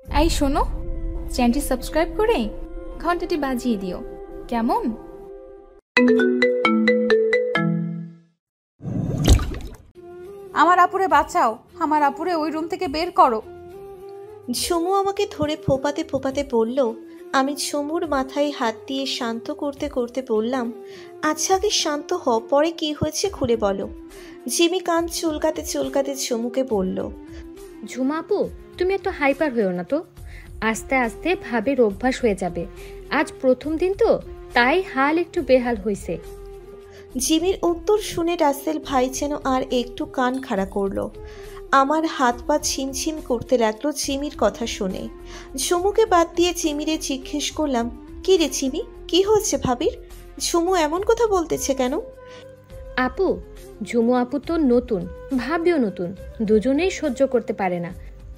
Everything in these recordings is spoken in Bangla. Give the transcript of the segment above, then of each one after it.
এই শোনো, চ্যানেলটি সাবস্ক্রাইব করে ঘন্টাটি বাজিয়ে দিও, কেমন? আমার আপুরে বাঁচাও, আমার আপুরে ওই রুম থেকে বের করো। ঝুমু আমাকে ধরে ফোপাতে ফোপাতে বলল। আমি ঝুমুর মাথায় হাত দিয়ে শান্ত করতে করতে বললাম, আচ্ছা আগে শান্ত হ, পরে কি হয়েছে খুলে বলো। জিমি কান চুলকাতে চুলকাতে ঝুমুকে বলল, ঝুমা আপু, তুমি এত হাইপার হয়েও না তো, আস্তে আস্তে ভাবের অভ্যাস হয়ে যাবে। আজ প্রথম দিন তো, তাই হাল একটু বেহাল হয়েছে। জিমির উত্তর শুনে রাসেল ভাই যেন আর একটু কান খাড়া করলো। আমার হাত পা ছিমছিম করতে লাগলো জিমির কথা শুনে। ঝুমুকে বাদ দিয়ে জিমিরে জিজ্ঞেস করলাম, কি রে জিমি, কি হয়েছে ভাবির? ঝুমু এমন কথা বলতেছে কেন? আপু, ঝুমু আপু তো নতুন, ভাবিও নতুন, দুজনেই সহ্য করতে পারে না।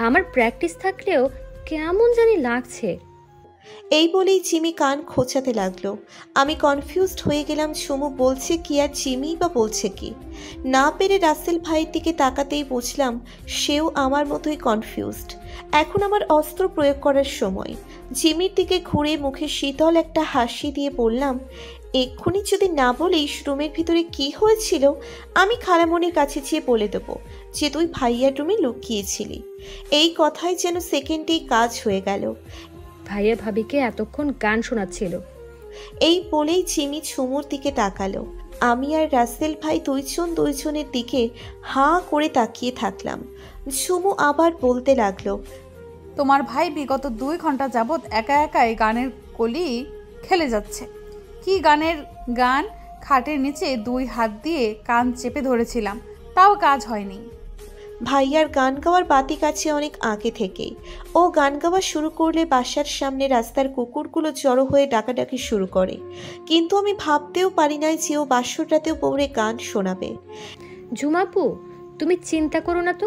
আমার প্র্যাকটিস থাকলেও কেমন জানি লাগছে। এই বলেই জিমি কান খোঁচাতে লাগলো। আমি কনফিউজড হয়ে গেলাম, ঝুমু বলছে কি আর জিমি বা বলছে কি। না পেরে রাসেল ভাইয়ের দিকে তাকাতেই বুঝলাম সেও আমার মতোই কনফিউজড। এখন আমার অস্ত্র প্রয়োগ করার সময়। জিমির দিকে ঘুরে মুখে শীতল একটা হাসি দিয়ে বললাম, এক্ষুনি যদি না বলিস রুমের ভিতরে কি হয়েছিল, আমি খালামণির কাছে যেয়ে বলে দেবো যে তুই ভাইয়ার রুমে লুকিয়েছিলি। এই কথায় যেন সেকেন্ডেই কাজ হয়ে গেল। ভাইয়া ভাবিকে এতক্ষণ গান শোনাচ্ছিল। এই বলেই জিমি ঝুমুর দিকে তাকালো। আমি আর রাসেল ভাই দুইজনের দিকে হাঁ করে তাকিয়ে থাকলাম। ঝুমু আবার বলতে লাগলো, তোমার ভাই বিগত 2 ঘন্টা যাবৎ একা একাই গানের কলি খেলে যাচ্ছে। কি গানের গান! খাটের নিচে 2 হাত দিয়ে কান চেপে ধরেছিলাম, তাও কাজ হয়নি। ভাইয়ার গান গাওয়ার বাতি কাছে অনেক আগে থেকেই। ও গান গাওয়া শুরু করলে বাসার সামনে রাস্তার কুকুরগুলো জড়ো হয়ে ডাকাডাকি শুরু করে। কিন্তু আমি ভাবতেও পারি নাই যে ও বাসর রাতেও পৌঁড়ে গান শোনাবে। ঝুমাপু, তুমি চিন্তা করো না তো,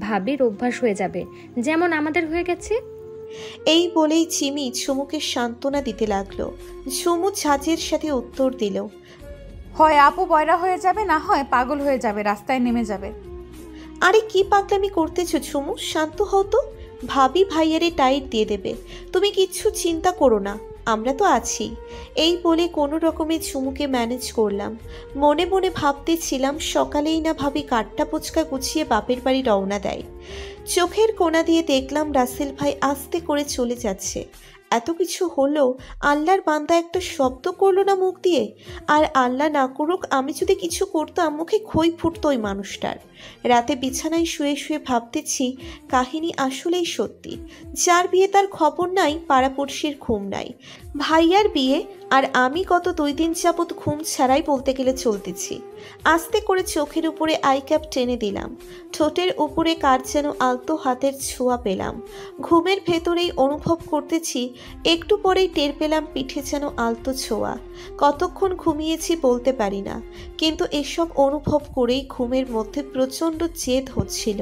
ভাবির অভ্যাস হয়ে যাবে, যেমন আমাদের হয়ে গেছে। এই বলেই জিমি ঝুমুকে সান্ত্বনা দিতে লাগলো। ঝুমু ঝাঁঝের সাথে উত্তর দিল, হয় আপু বয়রা হয়ে যাবে, না হয় পাগল হয়ে যাবে, রাস্তায় নেমে যাবে। আরে কি পাগলামি করতেছো ঝুমু, শান্ত হও তো। ভাবি ভাইয়ারে টাইট দিয়ে দেবে, তুমি কিচ্ছু চিন্তা করো না, আমরা তো আছি। এই বলে কোনো রকমে ঝুমুকে ম্যানেজ করলাম। মনে মনে ভাবতেছিলাম সকালেই না ভাবি কাঠটা পুচকা গুছিয়ে বাপের বাড়ি রওনা দেয়। চোখের কোণা দিয়ে দেখলাম রাসেল ভাই আস্তে করে চলে যাচ্ছে। এত কিছু হলো, আল্লাহর বান্দা একটা শব্দ করলো না মুখ দিয়ে। আর আল্লাহ না করুক আমি যদি কিছু করতাম, মুখে খই ফুটতো ওই মানুষটার। রাতে বিছানায় শুয়ে শুয়ে ভাবতেছি কাহিনী আসলেই সত্যি। যার বিয়ে তার খবর নাই, পাড়াপড়শির ঘুম নাই। ভাইয়ার বিয়ে আর আমি গত 2 দিন যাবৎ ঘুম ছাড়াই বলতে গেলে চলতেছি। আস্তে করে চোখের উপরে আই ক্যাপ টেনে দিলাম। ঠোঁটের উপরে কার যেন আলতো হাতের ছোঁয়া পেলাম। ঘুমের ভেতরেই অনুভব করতেছি, একটু পরেই টের পেলাম পিঠে যেন আলতো ছোঁয়া। কতক্ষণ ঘুমিয়েছি বলতে পারি না, কিন্তু এসব অনুভব করেই ঘুমের মধ্যে প্রচণ্ড জেদ হচ্ছিল।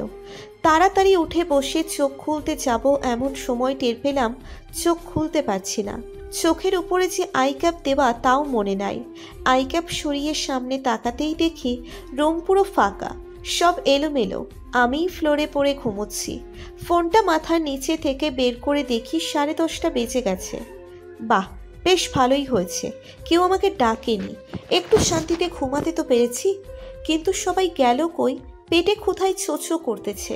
তাড়াতাড়ি উঠে বসে চোখ খুলতে যাব এমন সময় টের পেলাম চোখ খুলতে পারছি না। চোখের উপরে যে আই ক্যাপ দেওয়া তাও মনে নাই। আই ক্যাপ সরিয়ে সামনে তাকাতেই দেখি রুম পুরো ফাঁকা, সব এলোমেলো। আমি ফ্লোরে পড়ে ঘুমোচ্ছি। ফোনটা মাথার নিচে থেকে বের করে দেখি 10:30 বেজে গেছে। বাহ, বেশ ভালোই হয়েছে, কেউ আমাকে ডাকেনি, একটু শান্তিতে ঘুমাতে তো পেরেছি। কিন্তু সবাই গেল কই? পেটে কোথায় ছোঁচো করতেছে।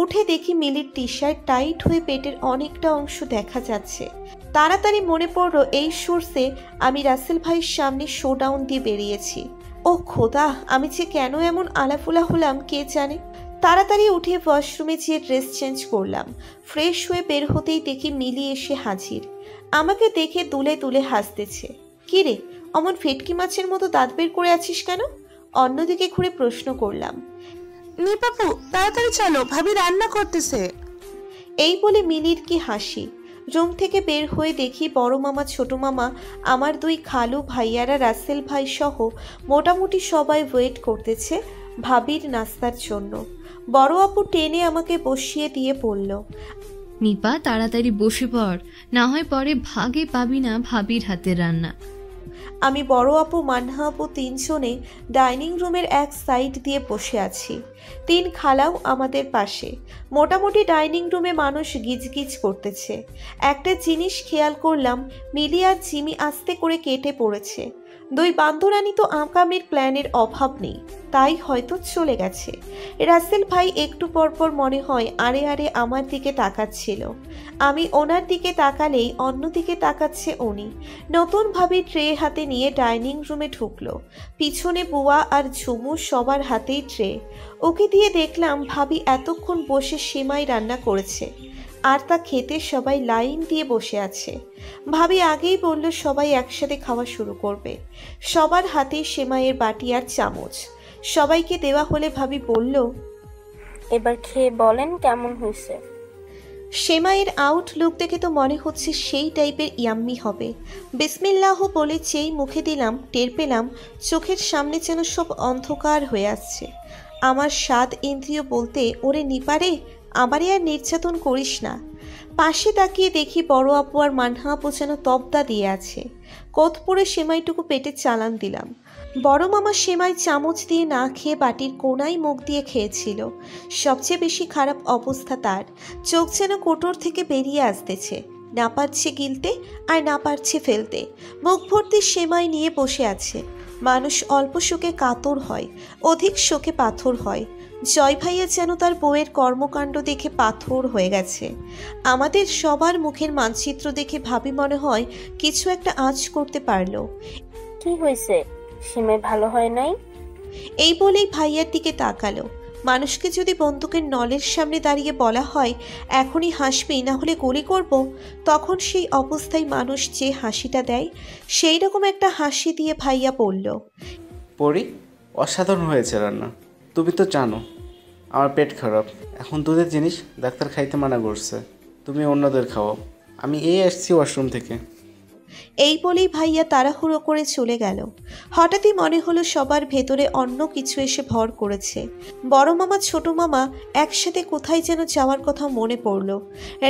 উঠে দেখি মিলির টি শার্ট টাইট হয়ে পেটের অনেকটা অংশ দেখা যাচ্ছে। তাড়াতাড়ি মনে পড়লো এই সোর্সে আমি রাসেল ভাইয়ের সামনে শোডাউন দিয়ে বেরিয়েছি। ও খোদা, আমি যে কেন এমন আলাফুলা হলাম কে জানে। তাড়াতাড়ি উঠে ওয়াশরুমে যেয়ে ড্রেস চেঞ্জ করলাম। ফ্রেশ হয়ে বের হতেই দেখি মিলি এসে হাজির। আমাকে দেখে দুলে দুলে হাসতেছে। কি রে, অমন ফেটকি মাছের মতো দাঁত বের করে আছিস কেন? অন্যদিকে ঘুরে প্রশ্ন করলাম। নিপাপু তাড়াতাড়ি চলো, ভাবি রান্না করতেছে। এই বলে মিলির কি হাসি। রুম থেকে বের হয়ে দেখি বড় মামা, ছোট মামা, আমার 2 খালু ভাইয়ারা, রাসেল ভাই সহ মোটামুটি সবাই ওয়েট করতেছে ভাবির নাস্তার জন্য। বড় আপু টেনে আমাকে বসিয়ে দিয়ে বলল, নিপা তাড়াতাড়ি বসে পড়, না হয় পরে ভাগে পাবি না ভাবির হাতের রান্না। আমি বড় আপু, মান্না আপু তিনজনে ডাইনিং রুমের এক সাইড দিয়ে বসে আছি। তিন খালাও আমাদের পাশে। মোটামুটি ডাইনিং রুমে মানুষ গিজগিজ করতেছে। একটা জিনিস খেয়াল করলাম, মিলি আর জিমি আস্তে করে কেটে পড়েছে। দুই বান্ধরানি তো আকামের প্ল্যানের অভাব নেই, তাই হয়তো চলে গেছে। রাসেল ভাই একটু পরপর মনে হয় আড়ে আড়ে আমার দিকে তাকাচ্ছিল। আমি ওনার দিকে তাকালেই অন্যদিকে তাকাচ্ছে উনি। নতুনভাবে ট্রে হাতে নিয়ে ডাইনিং রুমে ঢুকলো। পিছনে বুয়া আর ঝুমু সবার হাতেই ট্রে। ওকে দিয়ে দেখলাম ভাবি এতক্ষণ বসে সেমাই রান্না করেছে, আর তা খেতে সবাই লাইন দিয়ে বসে আছে। ভাবি আগেই বলল সবাই একসাথে খাওয়া শুরু করবে। সবার হাতেই সেমাইয়ের বাটি আর চামচ। সবাইকে দেওয়া হলে ভাবি বলল, এবার খেয়ে বলেন কেমন হয়েছে। সেমাইয়ের আউটলুক দেখে তো মনে হচ্ছে সেই টাইপের ইয়াম্মি হবে। বিসমিল্লাহ বলে যেই মুখে দিলাম, টের পেলাম চোখের সামনে যেন সব অন্ধকার হয়ে আসছে। আমার স্বাদ ইন্দ্রিয় বলতে, ওরে নিপারে, আমারে আর নির্যাতন করিস না। পাশে তাকিয়ে দেখি বড় আপু আর মান্না আপু যেন তবদা দিয়ে আছে। কোত পরে সেমাইটুকু পেটে চালান দিলাম। বড় মামা সেমাই চামচ দিয়ে না খেয়ে বাটির কোনায় মুখ দিয়ে খেয়েছিল। সবচেয়ে বেশি খারাপ অবস্থা তার, চোখ যেন কোটর থেকে বেরিয়ে আসতেছে। না পারছে গিলতে আর না পারছে ফেলতে। মুখ ভর্তি সেমাই নিয়ে বসে আছে। মানুষ অল্প শোকে কাতর হয়, অধিক শোকে পাথর হয়। জয় ভাইয়া যেন তার বউয়ের কর্মকাণ্ড দেখে পাথর হয়ে গেছে। আমাদের সবার মুখের মানচিত্র দেখে ভাবি মনে হয় কিছু একটা আঁচ করতে পারলো। কি হয়েছে, সিমে ভালো হয় নাই? এই বলেই ভাইয়ার দিকে তাকালো। মানুষকে যদি বন্দুকের নলের সামনে দাঁড়িয়ে বলা হয় এখনই হাসবি না হলে গুলি করব, তখন সেই অবস্থায় মানুষ যে হাসিটা দেয় সেই রকম একটা হাসি দিয়ে ভাইয়া বলল, পরি, অসাধারণ হয়েছে রান্না। তুমি তো জানো আমার পেট খারাপ, এখন দুধের জিনিস ডাক্তার খাইতে মানা করছে, তুমি অন্যদের খাওয়াও, আমি আসছি ওয়াশরুম থেকে। এই বলেই ভাইয়া তাড়াহুড়ো করে চলে গেল। হঠাৎই মনে হলো সবার ভেতরে অন্য কিছু এসে ভর করেছে। বড় মামা ছোট মামা একসাথে কোথায় যেন যাওয়ার কথা মনে পড়ল।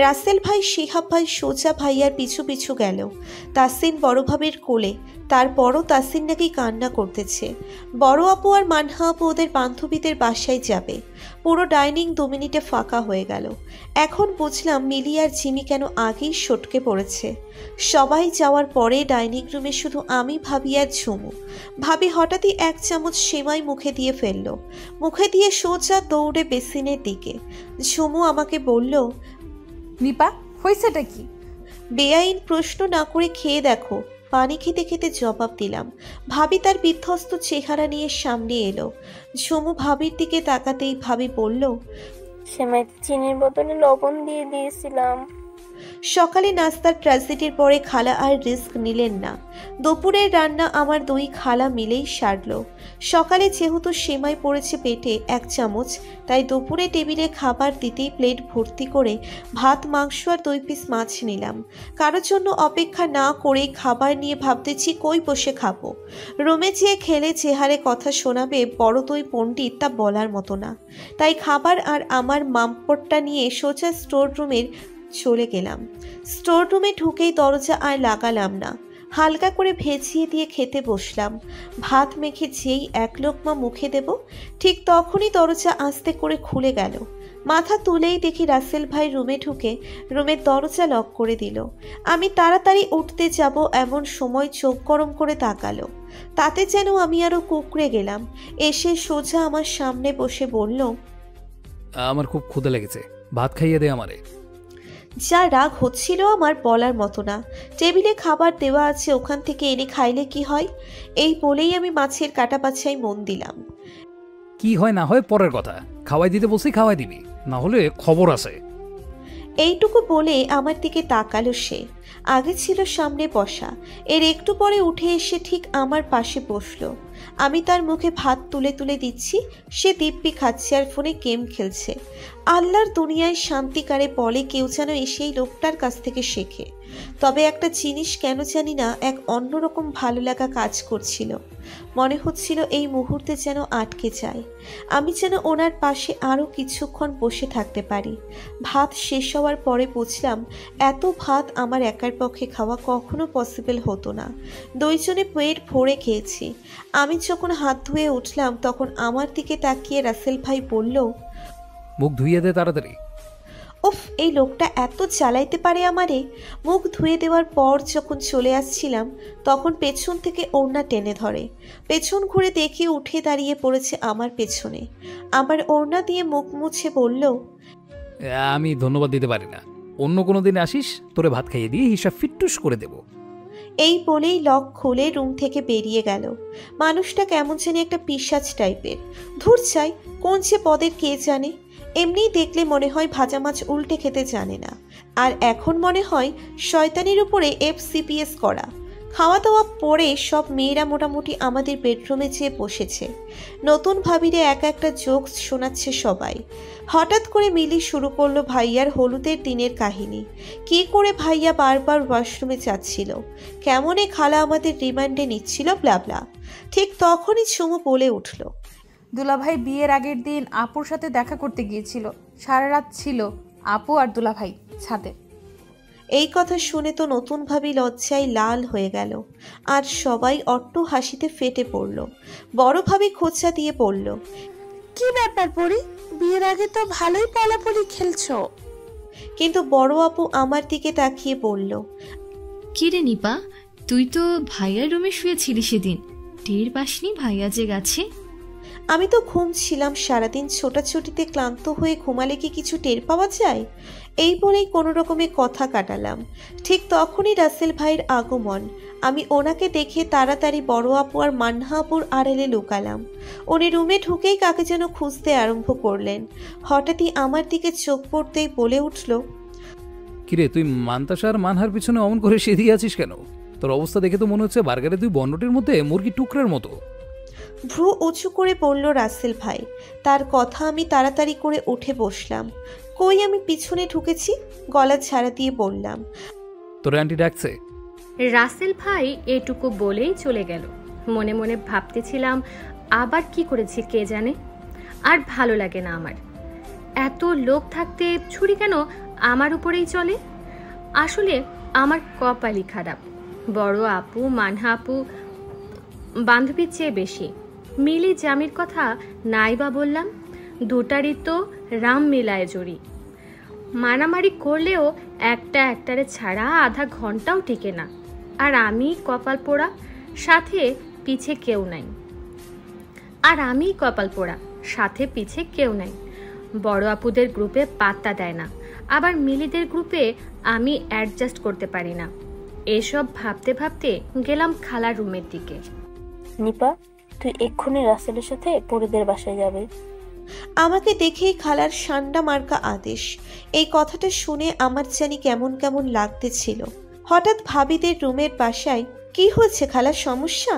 রাসেল ভাই শিহাব ভাই সোজা ভাইয়ার পিছু পিছু গেল। তাসিন বড় ভাবির কোলে, তারপরও তাসিন নাকি কান্না করতেছে। বড় আপু আর মান্না আপু ওদের বান্ধবীদের বাসায় যাবে। পুরো ডাইনিং 2 মিনিটে ফাঁকা হয়ে গেল। এখন বুঝলাম মিলি আর জিমি কেন আগেই সটকে পড়েছে। সবাই যাওয়ার পরে ডাইনিং রুমে শুধু আমি, ভাবি আর ঝুমু। ভাবি হঠাৎই এক চামচ সেমাই মুখে দিয়ে ফেলল। মুখে দিয়ে সোজা দৌড়ে বেসিনের দিকে। ঝুমু আমাকে বলল, নিপা, হয়েছেটা কি? বেআইন প্রশ্ন না করে খেয়ে দেখো। পানি খেতে খেতে জবাব দিলাম। ভাবি তার বিধ্বস্ত চেহারা নিয়ে সামনে এলো। ঝুমু ভাবির দিকে তাকাতেই ভাবি বলল, সেমাইতে চিনির বদলে লবণ দিয়ে দিয়েছিলাম। সকালে নাস্তার ট্র্যাজেডির পরে খালা আর রিস্ক নিলেন না। দুপুরের রান্না আমার 2 খালা মিলেই সারল। সকালে যেহেতু সেমাই পড়েছে পেটে 1 চামচ, তাই দুপুরে টেবিলে খাবার দিতেই প্লেট ভর্তি করে ভাত, মাংস আর 2 পিস মাছ নিলাম। কারোর জন্য অপেক্ষা না করেই খাবার নিয়ে ভাবতেছি কই বসে খাবো। রুমে যেয়ে খেলে যে হারে কথা শোনাবে বড় 2 পণ্ডিত, তা বলার মতো না। তাই খাবার আর আমার মামপটটা নিয়ে সোজা স্টোর রুমের চলে গেলাম। স্টোর রুমে ঢুকেই দরজা আর লাগালাম না, হালকা করে ভেজিয়ে দিয়ে খেতে বসলাম। ভাত মেখে যেই 1 লোকমা মুখে দেব, ঠিক তখনই দরজা আস্তে করে খুলে গেল। মাথা তুলেই দেখি রাসেল ভাই রুমে ঢুকে রুমের দরজা লক করে দিল। আমি তাড়াতাড়ি উঠতে যাব এমন সময় চোখ গরম করে তাকালো। তাতে যেন আমি আরো কুঁকড়ে গেলাম। এসে সোজা আমার সামনে বসে বলল, আমার খুব ক্ষুধা লেগেছে, ভাত খাইয়ে দে আমারে। যা রাগ হচ্ছিল আমার বলার মতো না। টেবিলে খাবার দেওয়া আছে, ওখান থেকে এনে খাইলে কি হয়? এই বলেই আমি মাছের কাটা বাছাই মন দিলাম। কি হয় না হয় পরের কথা, খাওয়াই দিতে বলছি খাওয়াই দিবি, না হলে খবর আছে। এইটুকু বলে আমার দিকে তাকালো সে। আগে ছিল সামনে বসা, এর একটু পরে উঠে এসে ঠিক আমার পাশে বসলো। আমি তার মুখে ভাত তুলে তুলে দিচ্ছি, সে দিব্যি খাচ্ছে আর ফোনে গেম খেলছে। আল্লাহর দুনিয়ায় শান্তিকারে বলে কেউ যেন এসেই লোকটার কাছ থেকে শেখে। তবে একটা জিনিস কেন জানি না এক অন্যরকম ভালো লাগা কাজ করছিল। মনে হচ্ছিল এই মুহূর্তে যেন আটকে যায়, আমি যেন ওনার পাশে আরও কিছুক্ষণ বসে থাকতে পারি। ভাত শেষ হওয়ার পরে বুঝলাম এত ভাত আমার একার পক্ষে খাওয়া কখনো পসিবল হতো না। দুইজনে পেট ভরে খেয়েছি। আমি যখন হাত ধুয়ে উঠলাম তখন আমার দিকে তাকিয়ে রাসেল ভাই বলল, মুখ ধুইয়ে দে তাড়াতাড়ি। উফ, এই লোকটা এত চালাইতে পারে আমারে। মুখ ধুয়ে দেওয়ার পর যখন চলে আসছিলাম তখন পেছন থেকে ওড়না টেনে ধরে। পেছন ঘুরে দেখে উঠে দাঁড়িয়ে পড়েছে আমার পেছনে। আমার ওড়না দিয়ে মুখ মুছে বলল, আমি ধন্যবাদ দিতে পারি না, অন্য কোনো দিন আসিস, তোরে ভাত খাইয়ে দিয়ে হিসাব ফিট্টুস করে দেব। এই বলেই লক খুলে রুম থেকে বেরিয়ে গেল। মানুষটা কেমন জানি একটা পিশাচ টাইপের। ধুর চাই, কোন যে পদের কে জানে। এমনিই দেখলে মনে হয় ভাজা মাছ উল্টে খেতে জানে না, আর এখন মনে হয় শয়তানির উপরে FCPS করা। খাওয়া দাওয়া পরে সব মেয়েরা মোটামুটি আমাদের বেডরুমে যেয়ে বসেছে। নতুন ভাবিরে এক একটা জোকস শোনাচ্ছে সবাই। হঠাৎ করে মিলি শুরু করলো ভাইয়ার হলুদের দিনের কাহিনী। কি করে ভাইয়া বারবার ওয়াশরুমে যাচ্ছিল, কেমনে খালা আমাদের রিমান্ডে নিচ্ছিল, ব্লাবলা। ঠিক তখনই চুমু বলে উঠল, দুলাভাই বিয়ের আগের দিন আপুর সাথে দেখা করতে গিয়েছিল। সারা রাত ছিল আপু আর দুলাভাই ছাদে। এই কথা শুনে তো নতুন ভাবি লজ্জায় লাল হয়ে গেল, আর সবাই অট্ট হাসিতে ফেটে পড়ল। বড় ভাবি খোঁচা দিয়ে পড়ল, কি ব্যাপার পরি, বিয়ের আগে তো ভালোই পলাপলি খেলছো। কিন্তু বড় আপু আমার দিকে তাকিয়ে বলল, কি রে নিপা, তুই তো ভাইয়ার রুমে শুয়েছিলি সেদিন, টের পাসনি ভাইয়া যে গেছে? আমি তো ঘুমছিলাম সারাদিন, ছোটাছুটিতে ক্লান্ত হয়ে ঘুমালে কি কিছু টের পাওয়া যায়? এই বলেই কোনো রকমে কথা কাটালাম। ঠিক তখনই রাসেল ভাইয়ের আগমন। আমি ওনাকে দেখে তাড়াতাড়ি বড় আপু আর মান্না আপুর আড়ালে লুকালাম। উনি রুমে ঢুকেই কাকে যেন খুঁজতে আরম্ভ করলেন। হঠাৎই আমার দিকে চোখ পড়তেই বলে উঠল, কিরে, তুই মান্তাসার মানহার পিছনে অমন করে সেদিয়ে আছিস কেন? তোর অবস্থা দেখে তো মনে হচ্ছে বার্গারে তুই বন্ডটির মধ্যে মুরগি টুকরার মতো। ভ্রু উঁচু করে বলল রাসেল ভাই। তার কথা আমি তাড়াতাড়ি করে উঠে বসলাম। কই, আমি পিছনে ঢুকেছি? গলা ছাড়া দিয়ে বললাম, তোর আন্টি ডাকছে। রাসেল ভাই এটুকু বলেই চলে গেল। মনে মনে ভাবতেছিলাম আবার কি করেছি কে জানে। আর ভালো লাগে না আমার। এত লোক থাকতে ছুরি কেন আমার উপরেই চলে? আসলে আমার কপালই খারাপ। বড় আপু, মানহা আপু বান্ধবীর চেয়ে বেশি। মিলি জামির কথা নাই বা বললাম, দুটারই তো রাম মিলায় জড়ি। মারামারি করলেও একটারে ছাড়া আধা ঘন্টাও টিকে না। আর আমি কপাল পোড়া, সাথে পিছে কেউ নাই। বড় আপুদের গ্রুপে পাত্তা দেয় না, আবার মিলিদের গ্রুপে আমি অ্যাডজাস্ট করতে পারি না। এসব ভাবতে ভাবতে গেলাম খালার রুমের দিকে। নিপা, তুই এক্ষুনি রাসেলের সাথে পরিদের বাসায় যাবে। আমাকে দেখেই খালার সান্ডা মার্কা আদেশ। এই কথাটা শুনে আমার জানি কেমন কেমন লাগতেছিল। হঠাৎ ভাবিদের রুমের বাসায়। কি হয়েছে খালার, সমস্যা?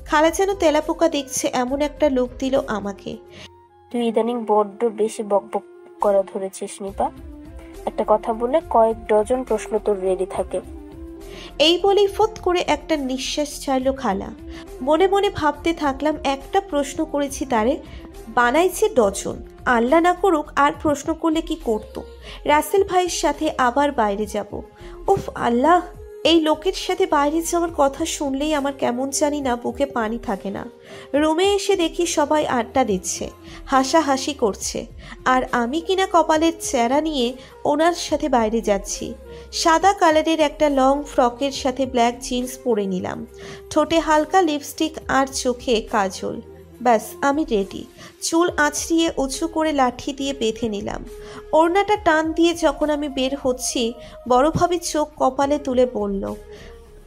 খালা যেন তেলাপোকা দেখছে এমন একটা লোক দিল আমাকে। তুই ইদানিং বড্ড বেশি বকবক করা ধরেছিস নিপা। একটা কথা বলে কয়েক ডজন প্রশ্ন তোর রেডি থাকে। এই বলেই ফট করে একটা নিঃশ্বাস ছাড়লো খালা। মনে মনে ভাবতে থাকলাম, একটা প্রশ্ন করেছি তারে বানাইছে ডজন। আল্লাহ না করুক আর প্রশ্ন করলে কি করতো। রাসেল ভাইয়ের সাথে আবার বাইরে যাব। উফ আল্লাহ, এই লোকের সাথে বাইরে যাওয়ার কথা শুনলেই আমার কেমন জানি না বুকে পানি থাকে না। রুমে এসে দেখি সবাই আড্ডা দিচ্ছে, হাসাহাসি করছে, আর আমি কিনা কপালের চেহারা নিয়ে ওনার সাথে বাইরে যাচ্ছি। সাদা কালারের একটা লং ফ্রকের সাথে ব্ল্যাক জিন্স পরে নিলাম, ঠোঁটে হালকা লিপস্টিক আর চোখে কাজল। ব্যাস, আমি রেডি। চুল আঁচড়িয়ে উঁচু করে লাঠি দিয়ে বেঁধে নিলাম। ওড়নাটা টান দিয়ে যখন আমি বের হচ্ছি, বড়ভাবে চোখ কপালে তুলে বলল,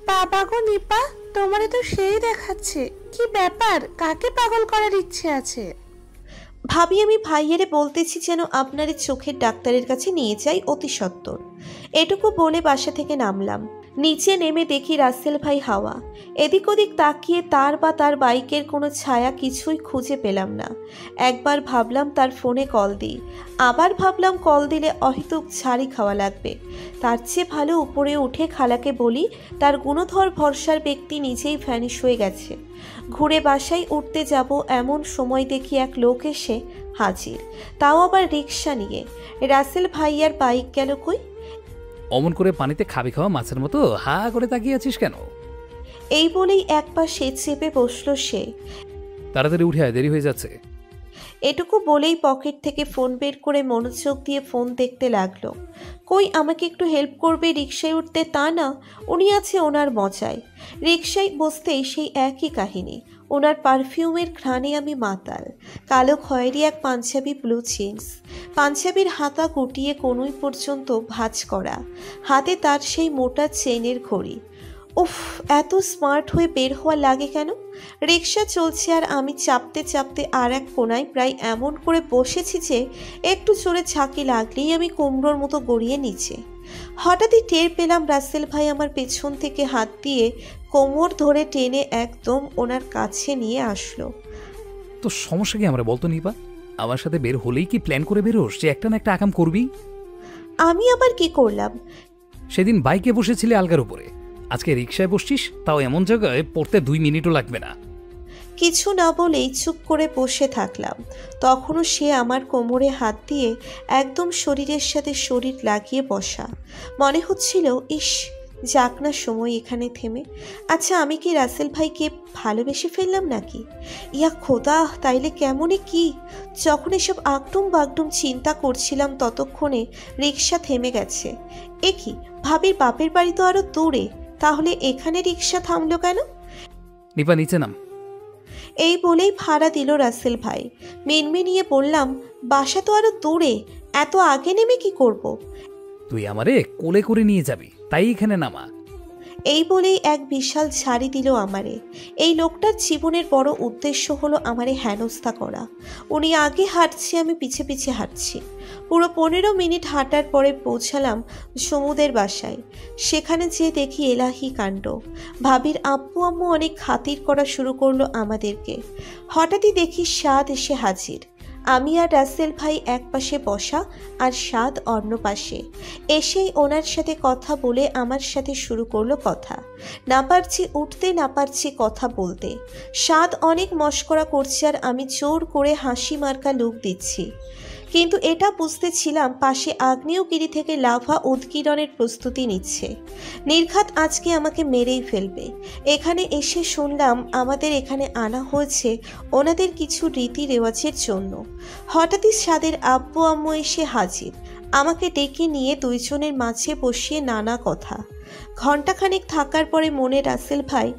বাবা গো নিপা, তোমারে তো সেই দেখাচ্ছে। কি ব্যাপার, কাকে পাগল করার ইচ্ছে আছে? ভাবি, আমি ভাইয়েরে বলতেছি যেন আপনার চোখের ডাক্তারের কাছে নিয়ে যাই অতি সত্বর। এটুকু বলে বাসা থেকে নামলাম। নিচে নেমে দেখি রাসেল ভাই হাওয়া। এদিক ওদিক তাকিয়ে তার বা তার বাইকের কোনো ছায়া কিছুই খুঁজে পেলাম না। একবার ভাবলাম তার ফোনে কল দিই, আবার ভাবলাম কল দিলে অহেতুক ঝাড়ি খাওয়া লাগবে। তার চেয়ে ভালো উপরে উঠে খালাকে বলি তার গুণধর ভরসার ব্যক্তি নিজেই ভ্যানিশ হয়ে গেছে। ঘুরে বাসায় উঠতে যাব এমন সময় দেখি এক লোক এসে হাজির, তাও আবার রিক্সা নিয়ে। রাসেল ভাইয়ার বাইক গেল কই? অমন করে পানিতে খাবি খাওয়া মাছের মতো হা করে তাকিয়ে আছিস কেন? এই বলেই এক পাশে চেপে বসলো সে। তাড়াতাড়ি উঠে আয়, দেরি হয়ে যাচ্ছে। এটুকু বলেই পকেট থেকে ফোন বের করে মনোযোগ দিয়ে ফোন দেখতে লাগলো। কই আমাকে একটু হেল্প করবে রিকশায় উঠতে, তা না, উনি আছে ওনার মজায়। রিকশায় বসতেই সেই একই কাহিনী। ওনার পারফিউমের ঘ্রাণে আমি মাতাল। কালো খয়েরি এক পাঞ্জাবি, ব্লু জিন্স, পাঞ্জাবির হাতা গুটিয়ে কনুই পর্যন্ত ভাঁজ করা, হাতে তার সেই মোটা চেনের ঘড়ি। উফ, এত স্মার্ট হয়ে বের হওয়া লাগে কেন? রিক্সা চলছে আর আমি চাপতে চাপতে আর এক কোনায় প্রায় এমন করে বসেছি যে একটু জোরে ঝাঁকি লাগলেই আমি কুমড়োর মতো গড়িয়ে নিচে। হঠাৎই টের পেলাম রাসেল ভাই আমার পেছন থেকে হাত দিয়ে কোমর ধরে টেনে একদম ওনার কাছে নিয়ে আসলো। তো সমস্যা কি আমরা বলতো নিপা? আমার সাথে বের হলেই কি প্ল্যান করে বেরোস যে একটা না একটা আকাম করবি? আমি আবার কি করলাম? সেদিন বাইকে বসেছিলে আলগার উপরে, আজকে রিক্সায় বসছিস, তাও এমন জায়গায় পড়তে 2 মিনিটও লাগবে না। কিছু না বলেই চুপ করে বসে থাকলাম। তখনও সে আমার কোমরে হাত দিয়ে একদম শরীরের সাথে শরীর লাগিয়ে বসা। মনে হচ্ছিল ইস, যাক না সময় এখানে থেমে। আচ্ছা, আমি কি রাসেল ভাইকে ভালোবেসে ফেললাম নাকি? ইয়া খোদা, তাইলে কেমনই কি? যখন এসব আগডুম বাগডুম চিন্তা করছিলাম ততক্ষণে রিক্সা থেমে গেছে। এ কি, ভাবির বাপের বাড়ি তো আরো দূরে, তাহলে এখানে রিক্সা থামলো কেন? নিপা নিচে নাম। এই বলেই ভাড়া দিল রাসেল ভাই। মিনমিনিয়ে বললাম, বাসা তো আরো দূরে, এত আগে নেমে কি করব? তুই আমারে কোলে করে নিয়ে যাবি, তাই এখানে নামা। এই বলেই এক বিশাল ঝাড়ি দিল আমারে। এই লোকটার জীবনের বড় উদ্দেশ্য হলো আমারে হেনস্থা করা। উনি আগে হাঁটছে, আমি পিছে পিছে হাঁটছি। পুরো 15 মিনিট হাঁটার পরে পৌঁছালাম সমুদের বাসায়। সেখানে যেয়ে দেখি এলাহি কাণ্ড। ভাবির আব্বু আম্মু অনেক খাতির করা শুরু করলো আমাদেরকে। হঠাৎই দেখি সাদ এসে হাজির। আমি আর রাসেল ভাই এক পাশে বসা আর সাদ অন্য পাশে। এসেই ওনার সাথে কথা বলে আমার সাথে শুরু করলো কথা। না পারছি উঠতে, না পারছি কথা বলতে। সাদ অনেক মশকরা করছে আর আমি জোর করে হাসি মার্কা লুক দিচ্ছি। কিন্তু এটা বুঝতেছিলাম পাশে আগ্নেয়গিরি থেকে লাভা উৎকিরণের প্রস্তুতি নিচ্ছে। নির্ঘাত আজকে আমাকে মেরেই ফেলবে। এখানে এসে শুনলাম আমাদের এখানে আনা হয়েছে ওনাদের কিছু রীতি রেওয়াজের জন্য। হঠাৎই সাদের আব্বু আম্মু এসে হাজির। আমাকে ডেকে নিয়ে দুইজনের মাঝে বসিয়ে নানা কথা। ঘণ্টাখানেক থাকার পরে মনে রাসেল ভাই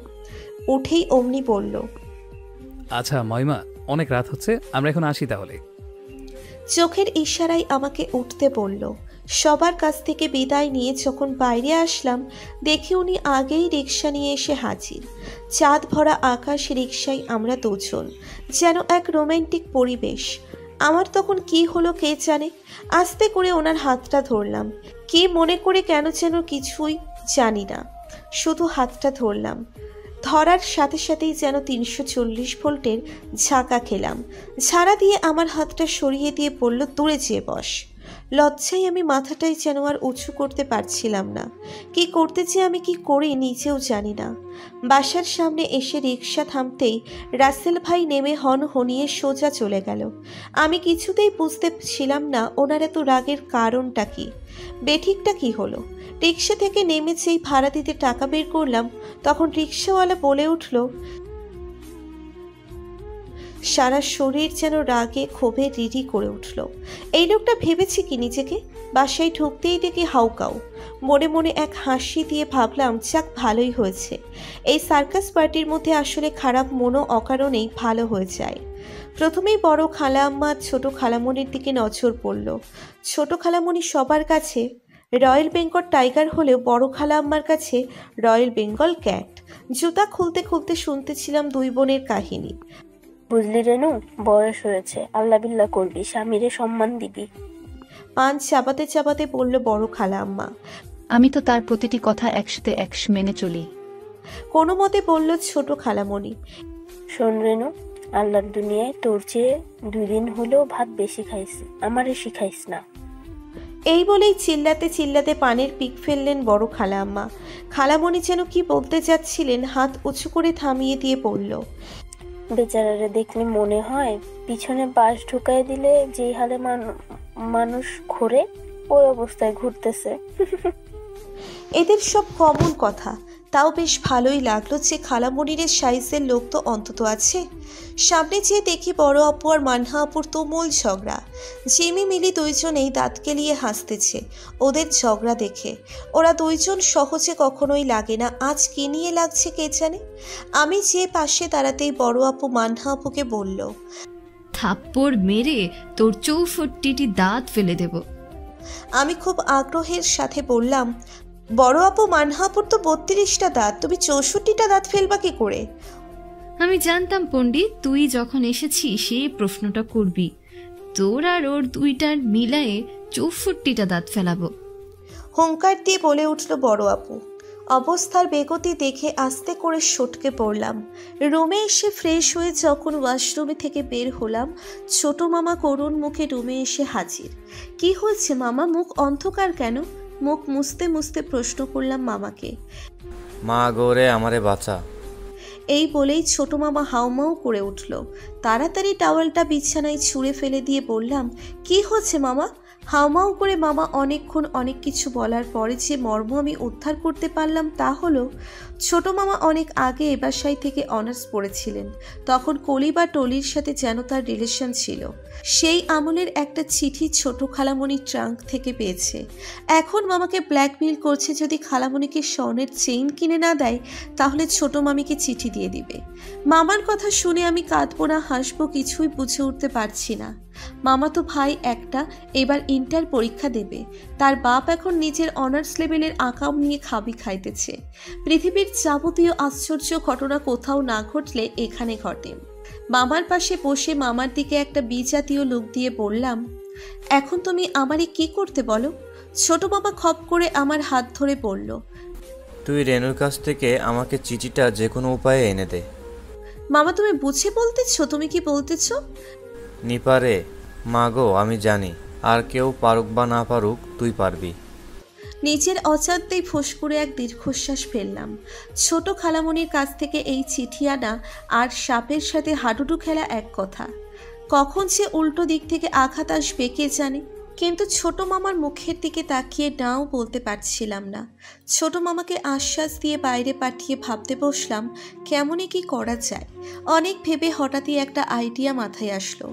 উঠেই অমনি বলল, আচ্ছা মহিমা, অনেক রাত হচ্ছে, আমরা এখন আসি তাহলে। চোখের ইশারায় আমাকে উঠতে বলল। সবার কাছ থেকে বিদায় নিয়ে যখন বাইরে আসলাম দেখি উনি আগেই রিক্সা নিয়ে এসে হাজির। চাঁদ ভরা আকাশ, রিক্সায় আমরা দুজন, যেন এক রোমান্টিক পরিবেশ। আমার তখন কি হলো কে জানে। আস্তে করে ওনার হাতটা ধরলাম। কি মনে করে কেন যেন কিছুই জানি না, শুধু হাতটা ধরলাম। ধরার সাথে সাথেই যেন 340 ভোল্টের ঝাঁকা খেলাম। ঝাড়া দিয়ে আমার হাতটা সরিয়ে দিয়ে বলল, দূরে যেয়ে বস। লজ্জায় আমি মাথাটাই যেন আর উঁচু করতে পারছিলাম না। কি করতে চেয়ে আমি কি করি নিজেও জানি না। বাসার সামনে এসে রিক্সা থামতেই রাসেল ভাই নেমে হনহনিয়ে সোজা চলে গেল। আমি কিছুতেই বুঝতে ছিলাম না ওনার এত রাগের কারণটা কি, বেঠিকটা কি হলো। রিক্সা থেকে নেমেছেই ভাড়া দিতে টাকা বের করলাম, তখন রিক্সাওয়ালা বলে উঠল, সারা শরীর যেন রাগে ক্ষোভে রিরি করে উঠল। এই লোকটা ভেবেছে কি নিজেকে? বাসায় ঢুকতেই দেখি হাউকাউ। মনে মনে এক হাসি দিয়ে ভাবলাম, যাক ভালোই হয়েছে। এই সার্কাস পার্টির মধ্যে আসলে খারাপ মনও অকারণেই ভালো হয়ে যায়। প্রথমেই বড় খালা আম্মা ছোট খালামণির দিকে নজর পড়ল। ছোট খালামণি সবার কাছে রয়্যাল বেঙ্গল টাইগার হলেও বড় খালা আম্মার কাছে রয়্যাল বেঙ্গল ক্যাট। জুতা খুলতে খুলতে শুনতেছিলাম দুই বোনের কাহিনী। বুঝলি রেনু, বয়স হয়েছে, আল্লাহ বিল্লাহ করবি, স্বামীরে সম্মান দিবি। পান চাবাতে চাবাতে বলল বড় খালা আম্মা। আমি তো তার প্রতিটি কথা একসাথে মেনে চলি। কোনো মতে বলল ছোট খালামণি। শোন রেনু, আল্লাহর দুনিয়ায় তোর চেয়ে 2 দিন হলেও ভাত বেশি খাইছি, আমারে শিখাইস না। এই বলেই চিল্লাতে চিল্লাতে পানির পিক ফেললেন বড় খালা আম্মা। খালামণি যেন কি বলতে যাচ্ছিলেন হাত উঁচু করে থামিয়ে দিয়ে বলল, বেচারারে দেখলে মনে হয় পিছনে বাঁশ ঢুকাই দিলে যেই হালে মানুষ ঘোরে ওই অবস্থায় ঘুরতেছে। এদের সব কমন কথা, তাও বেশ ভালোই লাগলো যে খালামণির সাইজের লোক তো অন্তত আছে। সামনে যেয়ে দেখি বড় আপু আর মানহা আপুর তুমুল ঝগড়া। জিমি মিলি দুইজনেই দাঁত কেলিয়ে হাসতেছে ওদের ঝগড়া দেখে। ওরা দুইজন সহজে কখনোই লাগে না, আজ কি নিয়ে লাগছে কে জানে। আমি যে পাশে দাঁড়াতেই বড় আপু মানহা আপুকে বলল, থাপ্পড় মেরে তোর 64টি দাঁত ফেলে দেব। আমি খুব আগ্রহের সাথে বললাম, বড় আপু মানহা আপুর তো 32টা দাঁত, তুমি 64টা দাঁত ফেলবা কি করে? আমি জানতাম পণ্ডিত তুই যখন এসেছিস সেই প্রশ্নটা করবি। তোর আর ওর দুইটার মিলায়ে 64টা দাঁত ফেলাবো। হুঙ্কার দিয়ে বলে উঠল বড় আপু। অবস্থার বেগতি দেখে আস্তে করে সটকে পড়লাম। রুমে এসে ফ্রেশ হয়ে যখন ওয়াশরুমে থেকে বের হলাম, ছোট মামা করুণ মুখে রুমে এসে হাজির। কি হয়েছে মামা, মুখ অন্ধকার কেন? মুখ মুছতে মুছতে প্রশ্ন করলাম মামাকে। মা গোরে আমারে বাঁচা। এই বলেই ছোট মামা হাউমাউ করে উঠল। তাড়াতাড়ি টাওয়ালটা বিছানায় ছুঁড়ে ফেলে দিয়ে বললাম, কি হচ্ছে মামা? হাউমাউ করে মামা অনেকক্ষণ অনেক কিছু বলার পরে যে মর্ম আমি উদ্ধার করতে পারলাম তা হলো, ছোট মামা অনেক আগে এ বাসায় থেকে অনার্স পড়েছিলেন। তখন কলি বা টলির সাথে যেন তার রিলেশন ছিল। সেই আমলের একটা চিঠি ছোট খালামণির ট্রাঙ্ক থেকে পেয়েছে। এখন মামাকে ব্ল্যাকমেইল করছে যদি খালামণিকে স্বর্ণের চেইন কিনে না দেয় তাহলে ছোট মামিকে চিঠি দিয়ে দিবে। মামার কথা শুনে আমি কাঁদবো না হাসবো কিছুই বুঝে উঠতে পারছি না। মামা তো ভাই একটা, এবার ইন্টার পরীক্ষা দেবে। তার বাপ এখন নিজের অনার্স লেভেলের আকাম নিয়ে খাবি খাইতেছে। পৃথিবীর যাবতীয় আশ্চর্য ঘটনা কোথাও না ঘটলে এখানে ঘটে। মামার পাশে বসে মামার দিকে একটা বিজাতীয় লুক দিয়ে বললাম, এখন তুমি আমারে কি করতে বলো? ছোট মামা খপ করে আমার হাত ধরে বলল, তুই রেনুর কাছ থেকে আমাকে চিঠিটা যে কোনো উপায়ে এনে দে। মামা তুমি বুঝে বলতেছো? তুমি কি বলতেছো? নিপারে মা গো, আমি জানি আর কেউ পারুক বা না পারুক তুই পারবি। নিজের অজান্তেই ফোঁস করে এক দীর্ঘশ্বাস ফেললাম। ছোট খালামণির কাছ থেকে এই চিঠি আনা আর সাপের সাথে হাডুডু খেলা এক কথা। কখন সে উল্টো দিক থেকে আঘাত আসবে কে জানে। কিন্তু ছোট মামার মুখের দিকে তাকিয়ে নাও বলতে পারছিলাম না। ছোট মামাকে আশ্বাস দিয়ে বাইরে পাঠিয়ে ভাবতে বসলাম কেমনই কি করা যায়। অনেক ভেবে হঠাৎই একটা আইডিয়া মাথায় আসলো।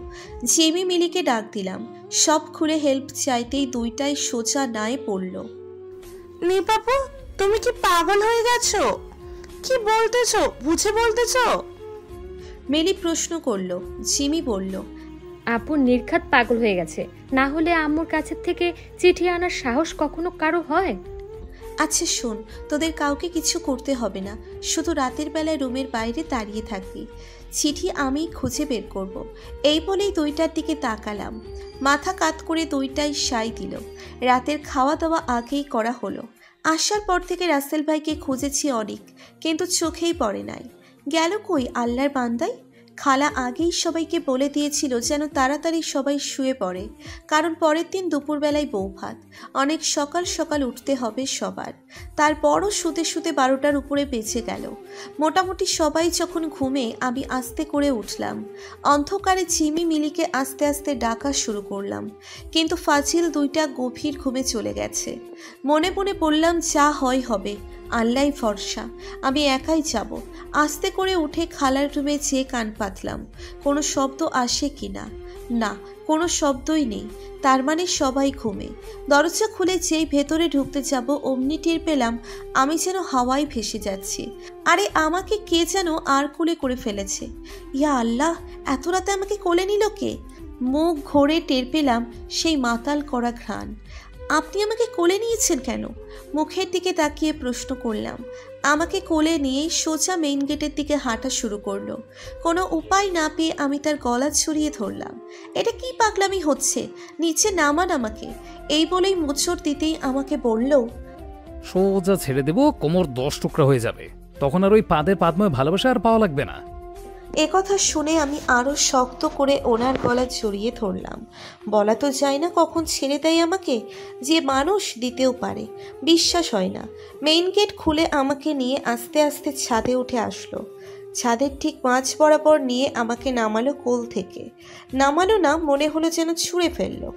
জিমি মিলিকে ডাক দিলাম। সব খুলে হেল্প চাইতেই দুইটাই সোজা নাই পড়ল। নিপাপু, তুমি কি পাগল হয়ে গেছো? কি বলতেছো? বুঝে বলতেছো? মিলি প্রশ্ন করলো। জিমি বলল, আপু নির্ঘাত পাগল হয়ে গেছে, না হলে আম্মুর কাছে থেকে চিঠি আনার সাহস কখনো কারো হয়? আচ্ছা শোন, তোদের কাউকে কিছু করতে হবে না, শুধু রাতের বেলায় রুমের বাইরে দাঁড়িয়ে থাকবি। চিঠি আমি খুঁজে বের করব। এই বলেই দুইটার দিকে তাকালাম। মাথা কাত করে দুইটাই সাই দিল। রাতের খাওয়া দাওয়া আগেই করা হলো। আসার পর থেকে রাসেল ভাইকে খুঁজেছি অনেক, কিন্তু চোখেই পড়ে নাই। গেল কই আল্লাহর বান্দাই? খালা আগেই সবাইকে বলে দিয়েছিল যেন তাড়াতাড়ি সবাই শুয়ে পড়ে, কারণ পরের দিন দুপুরবেলায় বউ ভাত। অনেক সকাল সকাল উঠতে হবে সবার। তারপরও শুতে শুতে 12টার উপরে বেঁচে গেল। মোটামুটি সবাই যখন ঘুমে আমি আস্তে করে উঠলাম। অন্ধকারে জিমি মিলিকে আস্তে আস্তে ডাকা শুরু করলাম, কিন্তু ফাজিল দুইটা গভীর ঘুমে চলে গেছে। মনে মনে বললাম যা হয় হবে, আল্লাহ ভরসা, আমি একাই যাব। আস্তে করে উঠে খালার রুমে যেয়ে কান পাতলাম কোনো শব্দ আসে কিনা। না, কোনো শব্দই নেই। তার মানে সবাই ঘুমে। দরজা খুলে যেই ভেতরে ঢুকতে যাব অমনি টের পেলাম আমি যেন হাওয়ায় ভেসে যাচ্ছি। আরে আমাকে কে যেন আর কোলে করে ফেলেছে। ইয়া আল্লাহ, এত রাতে আমাকে কোলে নিল কে? মুখ ঘোরে টের পেলাম সেই মাতাল করা ঘ্রাণ। আপনি আমাকে কোলে নিয়েছেন কেন? মুখের দিকে তাকিয়ে প্রশ্ন করলাম। আমাকে কোলে নিয়েই সোজা মেইন গেটের দিকে হাঁটা শুরু করলো। কোনো উপায় না পেয়ে আমি তার গলা ছড়িয়ে ধরলাম। এটা কি পাগলামি হচ্ছে? নিচে নামান আমাকে। এই বলেই মোচড় দিতেই আমাকে বলল, সোজা ছেড়ে দেবো, কোমর 10 টুকরা হয়ে যাবে। তখন আর ওই পাদের পাদময় ভালোবাসা আর পাওয়া লাগবে না। কথা শুনে আমি আরও শক্ত করে ওনার গলা জড়িয়ে ধরলাম। বলা তো যায় না কখন ছেড়ে দেয় আমাকে, যে মানুষ দিতেও পারে, বিশ্বাস হয় না। মেইন গেট খুলে আমাকে নিয়ে আস্তে আস্তে ছাদে উঠে আসলো। ছাদের ঠিক মাঝ বরাবর নিয়ে আমাকে নামালো কোল থেকে। নামালো না, মনে হলো যেন ছুঁড়ে ফেললো।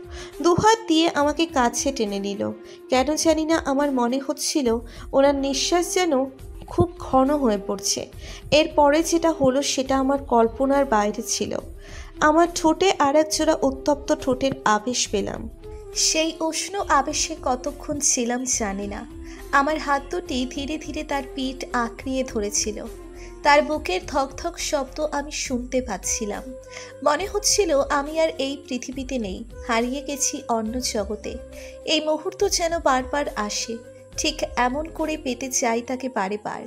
দুহাত দিয়ে আমাকে কাছে টেনে নিল। কেন জানি না আমার মনে হচ্ছিল ওনার নিঃশ্বাস যেন খুব ঘন হয়ে পড়ছে। এরপরে যেটা হলো সেটা আমার কল্পনার বাইরে ছিল। আমার ঠোঁটে আর এক জোড়া উত্তপ্ত ঠোঁটের আবেশ পেলাম। সেই উষ্ণ আবেশে কতক্ষণ ছিলাম জানি না। আমার হাত দুটি ধীরে ধীরে তার পিঠ আঁকড়িয়ে ধরেছিল। তার বুকের ধকধক শব্দ আমি শুনতে পাচ্ছিলাম। মনে হচ্ছিল আমি আর এই পৃথিবীতে নেই, হারিয়ে গেছি অন্য জগতে। এই মুহূর্ত যেন বারবার আসে, ঠিক এমন করে পেতে চাই তাকে বারে বার।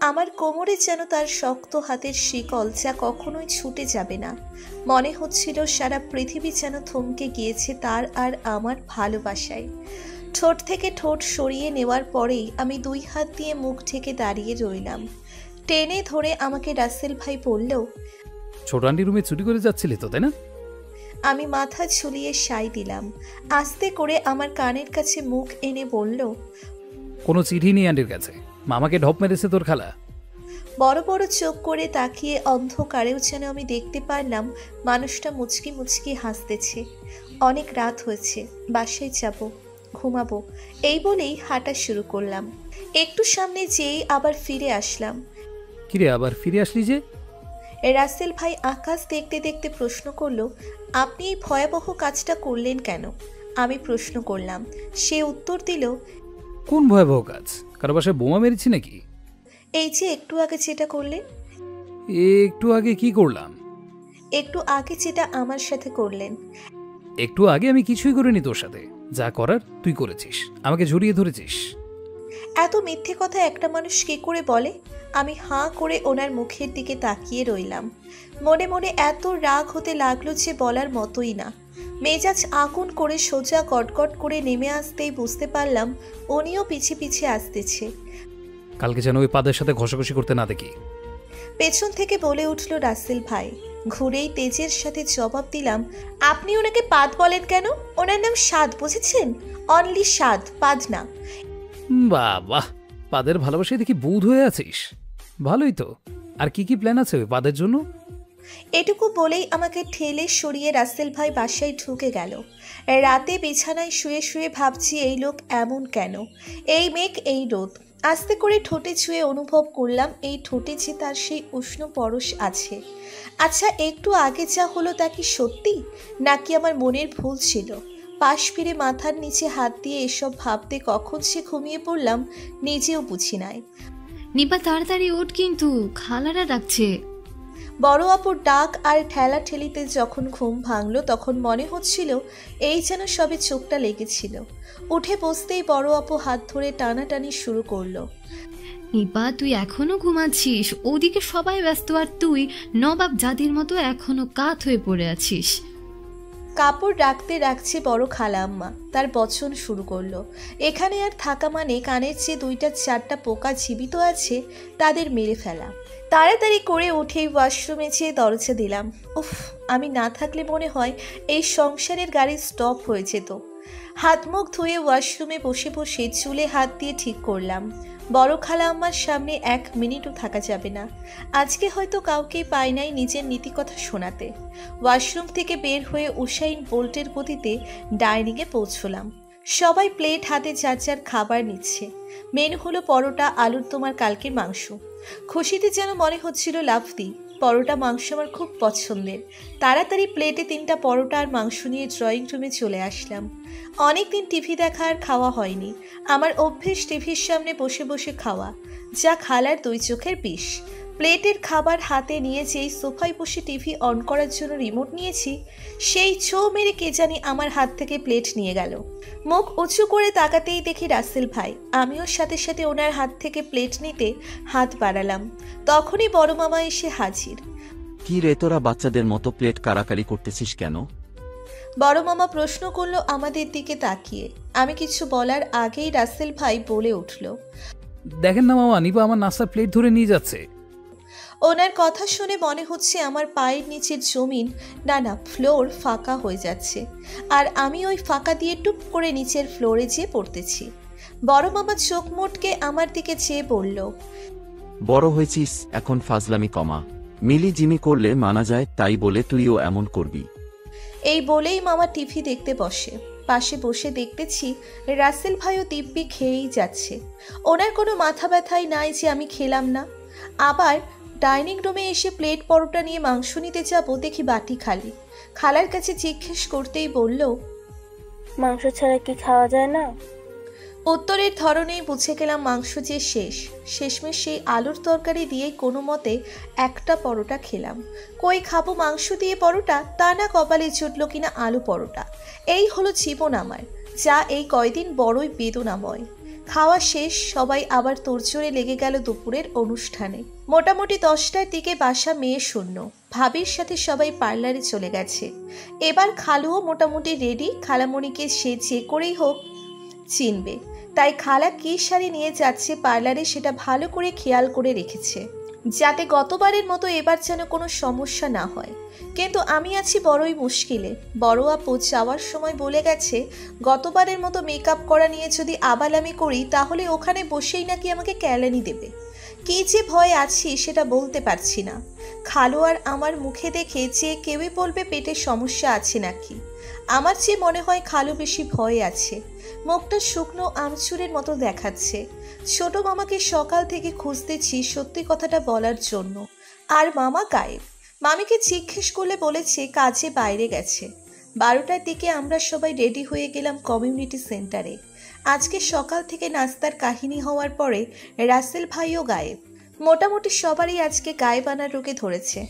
আমার কোমরে যেন তার শক্ত হাতের শিকল, যা কখনোই ছুটে যাবে না। মনে হচ্ছিল সারা পৃথিবী যেন থমকে গিয়েছে তার আর আমার ভালোবাসায়। ঠোঁট থেকে ঠোঁট সরিয়ে নেওয়ার পরেই আমি 2 হাত দিয়ে মুখ ঢেকে দাঁড়িয়ে রইলাম। টেনে ধরে আমাকে রাসেল ভাই বলল, ছোট আন্টি রুমে চুরি করে যাচ্ছিলি তো, তাই না? আমি মাথা ঝুলিয়ে সাই দিলাম। আস্তে করে আমার কানের কাছে মুখ এনে বলল, কোনো চিঠি নেই আন্টির কাছে, মামাকে ঢপ মেরেছে তোর খালা। বড় বড় চোখ করে তাকিয়ে অন্ধকারেও যেন আমি দেখতে পারলাম মানুষটা মুচকি মুচকি হাসতেছে। অনেক রাত হয়েছে, বাসায় যাব, ঘুমাবো, এই বলেই হাঁটা শুরু করলাম। একটু সামনে যেই আবার ফিরে আসলাম। কিরে, আবার ফিরে আসলি যে? রাসেল ভাই আকাশ দেখতে দেখতে প্রশ্ন করলো, আপনি এই ভয়াবহ কাজটা করলেন কেন? আমি প্রশ্ন করলাম। সে উত্তর দিল, কোন ভয়াবহ কাজ? কারো বাসায় বোমা মেরেছি নাকি? এই যে একটু আগে যেটা করলেন। একটু আগে কি করলাম? একটু আগে যেটা আমার সাথে করলেন। একটু আগে আমি কিছুই করিনি তোর সাথে, যা করার তুই করেছিস, আমাকে জড়িয়ে ধরেছিস। এত মিথ্যে কথা একটা মানুষ কি করে বলে? আমি হাঁ করে ওনার মুখের দিকে তাকিয়ে রইলাম। মনে মনে এত রাগ হতে লাগলো যে বলার মতোই না। মেজাজ আগুন করে সোজা গটগট করে নেমে আসতেই বুঝতে পারলাম উনিও পিছে পিছে আসতেছে। কালকে যেন ওই পাদের সাথে ঘষাঘষি করতে না দেখি। পেছন থেকে বলে উঠল রাসেল ভাই। ঘুরেই তেজের সাথে জবাব দিলাম, আপনি ওনাকে পাদ বলেন কেন? ওনার নাম সাদ, বুঝেছেন? অনলি সাদ, পাদ না। বাবা, পাদের ভালোবাসায় দেখি বুধ হয়ে আছিস। ভালোই তো। আর কি কি প্ল্যান আছে ওই পাদের জন্য? এটুকু বলেই আমাকে ঠেলে সরিয়ে রাসেল ভাই বাসায় ঢুকে গেল। রাতে বিছানায় শুয়ে শুয়ে ভাবছি এই লোক এমন কেন, এই মেঘ এই রোদ। আস্তে করে ঠোঁটে ছুঁয়ে অনুভব করলাম এই ঠোঁটে যে তার সেই উষ্ণ পরশ আছে। আচ্ছা, একটু আগে যা হলো তা কি সত্যি, নাকি আমার মনের ভুল ছিল? পাশ ফিরে মাথার নিচে হাত দিয়ে এসব ভাবতে কখন সে ঘুমিয়ে পড়লাম নিজেও বুঝি নাই। নিপা তাড়াতাড়ি ওঠ, কিন্তু খালারা ডাকছে। বড় আপুর ডাক আর ঠেলা ঠেলিতে যখন ঘুম ভাঙলো তখন মনে হচ্ছিল এই যেন সবে চোখটা লেগেছিল। উঠে বসতেই বড় আপু হাত ধরে টানাটানি শুরু করলো। নিপা, তুই এখনো ঘুমাচ্ছিস? ওদিকে সবাই ব্যস্ত আর তুই নবাব জাতির মতো এখনো কাত হয়ে পড়ে আছিস। কাপড় রাখতে রাখছে বড় খালা আম্মা তার বচন শুরু করলো। এখানে আর থাকা মানে কানের যে 2-4টা পোকা জীবিত আছে তাদের মেরে ফেলা। তাড়াতাড়ি করে উঠে ওয়াশরুমে যেয়ে দরজা দিলাম। উফ, আমি না থাকলে মনে হয় এই সংসারের গাড়ি স্টপ হয়ে যেত। হাত মুখ ধুয়ে ওয়াশরুমে বসে বসে চুলে হাত দিয়ে ঠিক করলাম বড় খালা আম্মার সামনে 1 মিনিটও থাকা যাবে না। আজকে হয়তো কাউকেই পাই নাই নিজের নীতিকথা শোনাতে। ওয়াশরুম থেকে বের হয়ে উসাইন বোল্টের গতিতে ডাইনিংয়ে পৌঁছলাম। সবাই প্লেট হাতে যার যার খাবার নিচ্ছে। মেনু হলো পরোটা, আলুর দম আর কালকের মাংস। খুশিতে যেন মনে হচ্ছিল লাফ দিই। পরোটা মাংস আমার খুব পছন্দের। তাড়াতাড়ি প্লেটে 3টা পরোটা আর মাংস নিয়ে ড্রয়িং রুমে চলে আসলাম। অনেকদিন টিভি দেখা আর খাওয়া হয়নি। আমার অভ্যেস টিভির সামনে বসে বসে খাওয়া, যা খালার 2 চোখের বিষ। প্লেটের খাবার হাতে নিয়ে যেই সোফায় বসে টিভি অন করার জন্য রিমোট নিয়েছি, সেই ছো মেরে কে জানি আমার হাত থেকে প্লেট নিয়ে গেল। মুখ উঁচু করে তাকাতেই দেখি রাসেল ভাই। আমিও সাথে সাথে ওনার হাত থেকে প্লেট নিতে হাত বাড়ালাম। তখনই বড় মামা এসে হাজির। কি রে, তোরা বাচ্চাদের মতো প্লেট কারাকারি করতেছিস কেন? বড় মামা প্রশ্ন করলো আমাদের দিকে তাকিয়ে। আমি কিছু বলার আগেই রাসেল ভাই বলে উঠল, দেখেন না মামা, নিপা আমার নাস্তার প্লেট ধরে নিয়ে যাচ্ছে। ওনার কথা শুনে মনে হচ্ছে আমার পায়ের নিচের জমিন না ফ্লোর ফাঁকা হয়ে যাচ্ছে, আর আমি ওই ফাঁকা দিয়ে টুপ করে নিচের ফ্লোরে যেয়ে পড়তেছি। বড় মামা চোখ মোটকে আমার দিকে চেয়ে বলল, বড় হয়েছিস, এখন ফাজলামি কমা। মিলি জিমি করলে মানা যায়, তাই বলে তুইও এমন করবি? এই বলেই মামা টিভি দেখতে বসে। পাশে বসে দেখতেছি রাসেল ভাইও দিব্যি খেয়েই যাচ্ছে। ওনার কোনো মাথা ব্যথাই নাই যে আমি খেলাম না। আবার ডাইনিং রুমে এসে প্লেট পরোটা নিয়ে মাংস নিতে যাব, দেখি বাটি খালি। খালার কাছে জিজ্ঞেস করতেই বলল, মাংস ছাড়া কি খাওয়া যায় না? উত্তরের ধরনেই বুঝে গেলাম মাংস যে শেষমেশ সেই আলুর তরকারি দিয়েই কোনো মতে একটা পরোটা খেলাম। কই খাবো মাংস দিয়ে পরোটা, তা না কপালে জুটল কিনা আলু পরোটা। এই হলো জীবন আমার, যা এই কয়দিন বড়ই বেদনাময়। খাওয়া শেষ, সবাই আবার তোড়জোড়ে লেগে গেল দুপুরের অনুষ্ঠানে। মোটামুটি 10টার দিকে বাসা মেয়ে শূন্য। ভাবির সাথে সবাই পার্লারে চলে গেছে। এবার খালুও মোটামুটি রেডি। খালামণিকে সে যে করেই হোক চিনবে, তাই খালা কি শাড়ি নিয়ে যাচ্ছে পার্লারে সেটা ভালো করে খেয়াল করে রেখেছে, যাতে গতবারের মতো এবার যেন কোনো সমস্যা না হয়। কিন্তু আমি আছি বড়ই মুশকিলে। বড় আপু যাওয়ার সময় বলে গেছে, গতবারের মতো মেকআপ করা নিয়ে যদি আবালামি করি তাহলে ওখানে বসেই নাকি আমাকে ক্যালানি দেবে। কী যে ভয় আছি সেটা বলতে পারছি না। খালু আর আমার মুখে দেখে যে কেউই বলবে পেটের সমস্যা আছে নাকি। আমার চেয়ে মনে হয় খালু বেশি ভয়ে আছে। মুখটা শুকনো আমচুরের মতো দেখাচ্ছে। ছোট মামাকে সকাল থেকে খুঁজতেছি সত্যি কথাটা বলার জন্য, আর মামা গায়েব। মামিকে জিজ্ঞেস করলে বলেছে কাজে বাইরে গেছে। 12টার দিকে আমরা সবাই রেডি হয়ে গেলাম কমিউনিটি সেন্টারে। আজকে সকাল থেকে নাস্তার কাহিনী হওয়ার পরে রাসেল ভাইও গায়েব। মোটামুটি সবারই আজকে গায়েব আনার রোগে ধরেছে।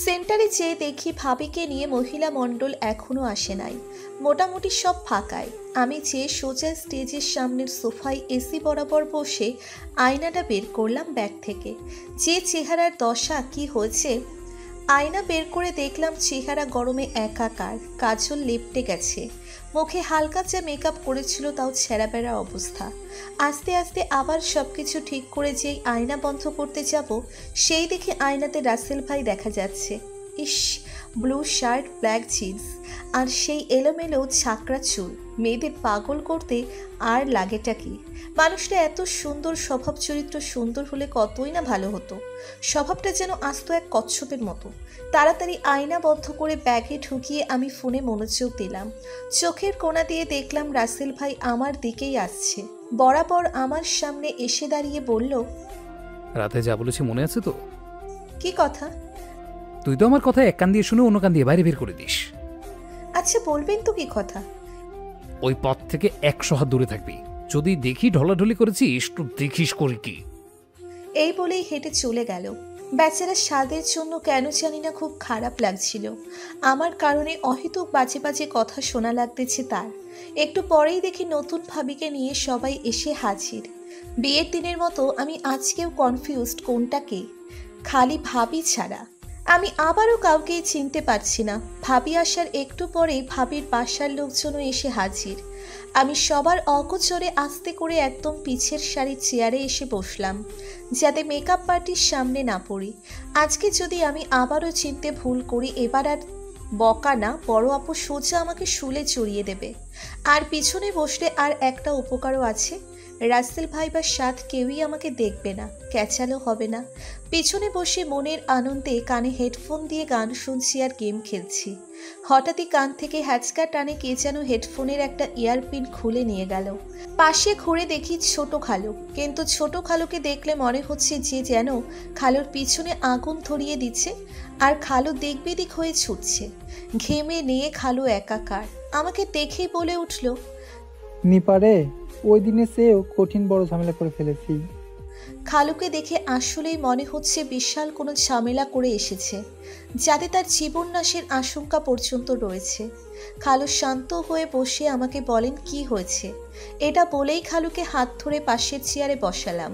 সেন্টারে যেয়ে দেখি ভাবিকে নিয়ে মহিলা মণ্ডল এখনও আসে নাই। মোটামুটি সব ফাঁকায়। আমি যেয়ে সোজা স্টেজের সামনের সোফায় এসি বরাবর বসে আয়নাটা বের করলাম ব্যাগ থেকে। যে চেহারার দশা কি হয়েছে, আয়না বের করে দেখলাম চেহারা গরমে একাকার। কাজল লেপটে গেছে, মুখে হালকা যা মেকআপ করেছিল তাও ছেঁড়াবেড়া অবস্থা। আস্তে আস্তে আবার সব কিছু ঠিক করে যেই আয়না বন্ধ করতে যাব, সেই দেখে আয়নাতে রাসেল ভাই দেখা যাচ্ছে। ইস, ব্লু শার্ট, ব্ল্যাক জিন্স, আর সেই এলোমেলো ছাকড়া চুল। মেয়েদের পাগল করতে আর লাগেটা কি। মানুষটা এত সুন্দর, স্বভাব চরিত্র সুন্দর হলে কতই না ভালো হতো। স্বভাবটা যেন আস্ত এক কচ্ছপের মতো। তাড়াতাড়ি আয়না বন্ধ করে ব্যাগে ঢুকিয়ে আমি ফোনে মনোযোগ দিলাম। চোখের কোণা দিয়ে দেখলাম রাসেল ভাই আমার দিকেই আসছে। বরাবর আমার সামনে এসে দাঁড়িয়ে বলল, রাতে যা বলেছি মনে আছে তো? কি কথা? তুই তো আমার কথা এক কান দিয়ে শুনে অন্য কান দিয়ে বাইরে বের করে দিস। আচ্ছা বলবেন তো কি কথা? ওই পথ থেকে 100 হাত দূরে থাকবি। যদি দেখি ঢলাঢলি করেছিস তো দেখিস করি কি। এই বলেই হেঁটে চলে গেল। বেচারা স্বাদের জন্য কেন জানি না খুব খারাপ লাগছিল। আমার কারণে অহেতুক বাজে বাজে কথা শোনা লাগতেছে তার। একটু পরেই দেখি নতুন ভাবিকে নিয়ে সবাই এসে হাজির। বিয়ের দিনের মতো আমি আজকেও কনফিউজড কোনটা কে। খালি ভাবি ছাড়া আমি আবারও কাউকে চিনতে পারছি না। ভাবি আসার একটু পরেই ভাবির বাসার লোকজনও এসে হাজির। আমি সবার অগোচরে আস্তে করে একদম পিছের সারির চেয়ারে এসে বসলাম, যাতে মেকআপ পার্টির সামনে না পড়ি। আজকে যদি আমি আবারও চিনতে ভুল করি, এবার আর বকা না, বড় আপু সোজা আমাকে শুলে চড়িয়ে দেবে। আর পিছনে বসলে আর একটা উপকারও আছে, রাসেল ভাই বা সাথ কেউই আমাকে দেখবে না, ক্যাচালো হবে না। পিছনে বসে মনের আনন্দে কানে হেডফোন দিয়ে গান শুনছি আর গেম খেলছি। হঠাৎই কান থেকে হ্যাচকা টানে কে যেন হেডফোনের একটা ইয়ারপিন খুলে নিয়ে গেল। পাশে ঘুরে দেখি ছোট খালু, কিন্তু ছোট খালুকে দেখলে মনে হচ্ছে যে যেন খালুর পিছনে আগুন ধরিয়ে দিচ্ছে, আর খালু দিক বিদিক হয়ে ছুটছে। ঘেমে নিয়ে খালু একাকার। আমাকে দেখেই বলে উঠল, নিপারে ওই দিনে চেয়েও কঠিন বড় ঝামেলা করে ফেলেছি। খালুকে দেখে আসলেই মনে হচ্ছে বিশাল কোনো ঝামেলা করে এসেছে, যাতে তার জীবন নাশের আশঙ্কা পর্যন্ত রয়েছে। খালু শান্ত হয়ে বসে আমাকে বলেন কি হয়েছে। এটা বলেই খালুকে হাত ধরে পাশের চেয়ারে বসালাম।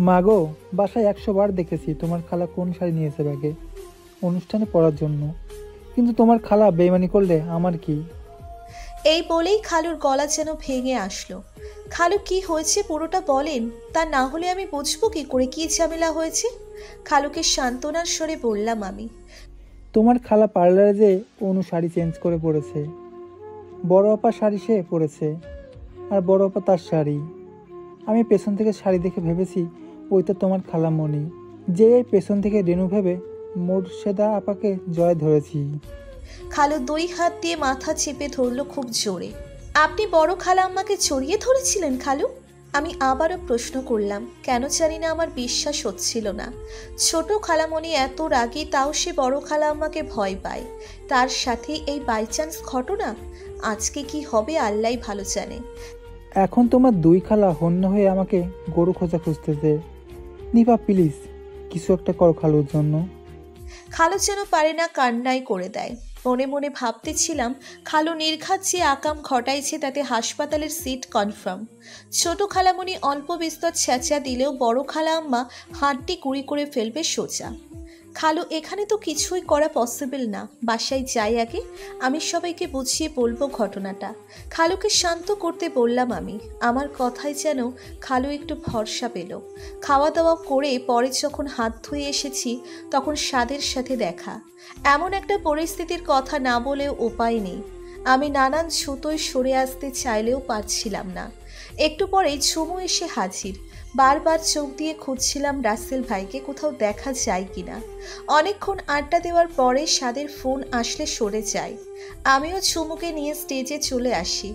মাগো, বাসায় 100 বার দেখেছি তোমার খালা কোন শাড়ি নিয়েছে ব্যাগে অনুষ্ঠানে পরার জন্য। কিন্তু তোমার খালা বেইমানি করলে আমার কি? এই বলেই খালুর গলা যেন ভেঙে আসলো। খালু কি হয়েছে পুরোটা বলেন, তা না হলে আমি বুঝবো কি করে কি ঝামেলা হয়েছে। খালুকে সান্ত্বনার স্বরে বললাম আমি। তোমার খালা পার্লারে যে অনু শাড়ি চেঞ্জ করে পরেছে, বড় আপা শাড়ি সে পরেছে, আর বড় আপা তার শাড়ি। আমি পেছন থেকে শাড়ি দেখে ভেবেছি ওইটা তোমার খালামণি, যে এই পেছন থেকে রেনু ভেবে মোর্শেদা আপাকে জয় ধরেছি। খালু 2 হাত দিয়ে মাথা চেপে ধরলো খুব জোরে। আপনি বড় খালা আম্মাকে জড়িয়ে ধরেছিলেন খালু? আমি আবারও প্রশ্ন করলাম। কেন জানি না আমার বিশ্বাস হচ্ছিল না। ছোট খালামণি এত রাগী, তাও সে বড় খালা আম্মাকে ভয় পায়। তার সাথে এই বাইচান্স ঘটনা। আজকে কি হবে আল্লাহই ভালো জানে। এখন তোমার 2 খালা হন্য হয়ে আমাকে গরু খোঁজা খুঁজতেছে। নিপা প্লিজ কিছু একটা করো খালুর জন্য। খালু যেন পারে না কান্নাই করে দেয়। মনে মনে ভাবতেছিলাম খালু নির্ঘাত যে আকাম ঘটাইছে তাতে হাসপাতালের সিট কনফার্ম। ছোট খালামণি অল্প বিস্তর ছেঁচা দিলেও বড় খালা আম্মা হাতটি কুড়ি করে ফেলবে সোজা। খালু এখানে তো কিছুই করা পসিবল না। বাসায় যাই আগে, আমি সবাইকে বুঝিয়ে বলবো ঘটনাটা। খালুকে শান্ত করতে বললাম আমি। আমার কথায় যেন খালু একটু ভরসা পেল। খাওয়া দাওয়া করে পরে যখন হাত ধুয়ে এসেছি তখন স্বাদের সাথে দেখা। এমন একটা পরিস্থিতির কথা না বলেও উপায় নেই। আমি নানান ছুতোয় সরে আসতে চাইলেও পারছিলাম না। একটু পরেই ঝুমু এসে হাজির। বারবার চোখ দিয়ে খুঁজছিলাম রাসেল ভাইকে, কোথাও দেখা যায় কিনা। অনেকক্ষণ আড্ডা দেওয়ার পরে স্বাদের ফোন আসলে সরে যায়। আমিও ঝুমুকে নিয়ে স্টেজে চলে আসি।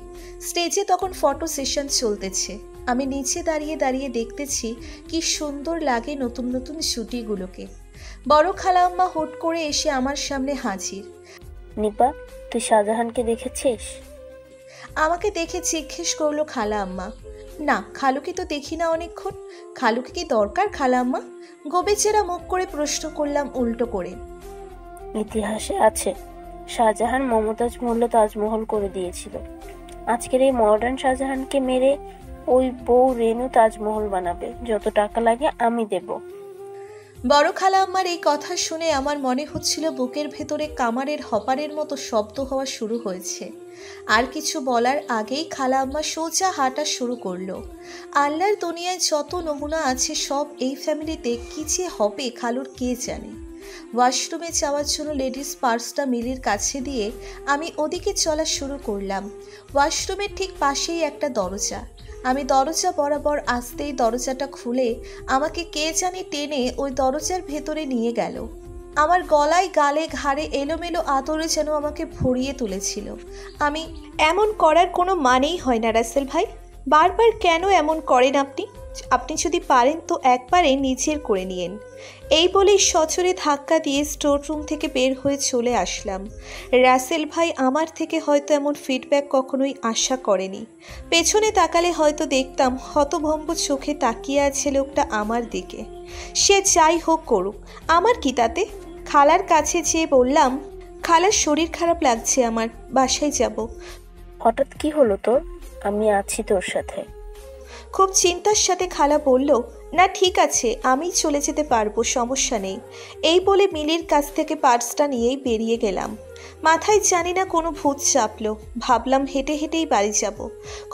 স্টেজে তখন ফটো সেশন চলতেছে। আমি নিচে দাঁড়িয়ে দাঁড়িয়ে দেখতেছি কি সুন্দর লাগে নতুন নতুন ছুটিগুলোকে। বড় খালা আম্মা হুট করে এসে আমার সামনে হাজির। নিপা, তুই শাহজাহানকে দেখেছিস? আমাকে দেখে জিজ্ঞেস করলো খালা আম্মা। না, খালুকে তো দেখি না অনেকক্ষণ। খালুকে কি দরকার খালা আম্মা? গোবেচেরা মুখ করে প্রশ্ন করলাম উল্টো করে। ইতিহাসে আছে শাহজাহান মমতাজ মহল তাজমহল করে দিয়েছিল। আজকের এই মডার্ন শাহজাহানকে মেরে ওই বউ রেনু তাজমহল বানাবে। যত টাকা লাগে আমি দেব। বড় খালা আম্মার এই কথা শুনে আমার মনে হচ্ছিল বুকের ভেতরে কামারের হপারের মতো শব্দ হওয়া শুরু হয়েছে। আর কিছু বলার আগেই খালা আম্মা সোজা হাঁটা শুরু করলো। আল্লাহর দুনিয়ায় যত নমুনা আছে সব এই ফ্যামিলিতে কি যে হবে খালুর কে জানে। ওয়াশরুমে যাওয়ার জন্য লেডিস পার্সটা মিলির কাছে দিয়ে আমি ওদিকে চলা শুরু করলাম। ওয়াশরুমের ঠিক পাশেই একটা দরজা। আমি দরজা বরাবর আসতেই দরজাটা খুলে আমাকে কে জানি টেনে ওই দরজার ভেতরে নিয়ে গেল। আমার গলায় গালে ঘাড়ে এলোমেলো আদরে যেন আমাকে ভরিয়ে তুলেছিল। আমি এমন করার কোনো মানেই হয় না রাসেল ভাই। বারবার কেন এমন করেন আপনি? আপনি যদি পারেন তো একবারে নিজের করে নিয়েন। এই বলেই সচরে ধাক্কা দিয়ে স্টোর রুম থেকে বের হয়ে চলে আসলাম। রাসেল ভাই আমার থেকে হয়তো এমন ফিডব্যাক কখনোই আশা করেনি। পেছনে তাকালে হয়তো দেখতাম হতভম্ব চোখে তাকিয়ে আছে লোকটা আমার দিকে। সে যাই হোক করুক, আমার কি তাতে? খালার কাছে যেয়ে বললাম, খালার শরীর খারাপ লাগছে, আমার বাসায় যাব। হঠাৎ কি হলো তোর? আমি আছি তোর সাথে। খুব চিন্তার সাথে খালা বলল, না ঠিক আছে, আমি চলে যেতে পারবো, সমস্যা নেই। এই বলে মিলির কাছ থেকে পার্সটা নিয়েই বেরিয়ে গেলাম। মাথায় জানি না কোনো ভূত চাপলো। ভাবলাম হেঁটে হেঁটেই বাড়ি যাব।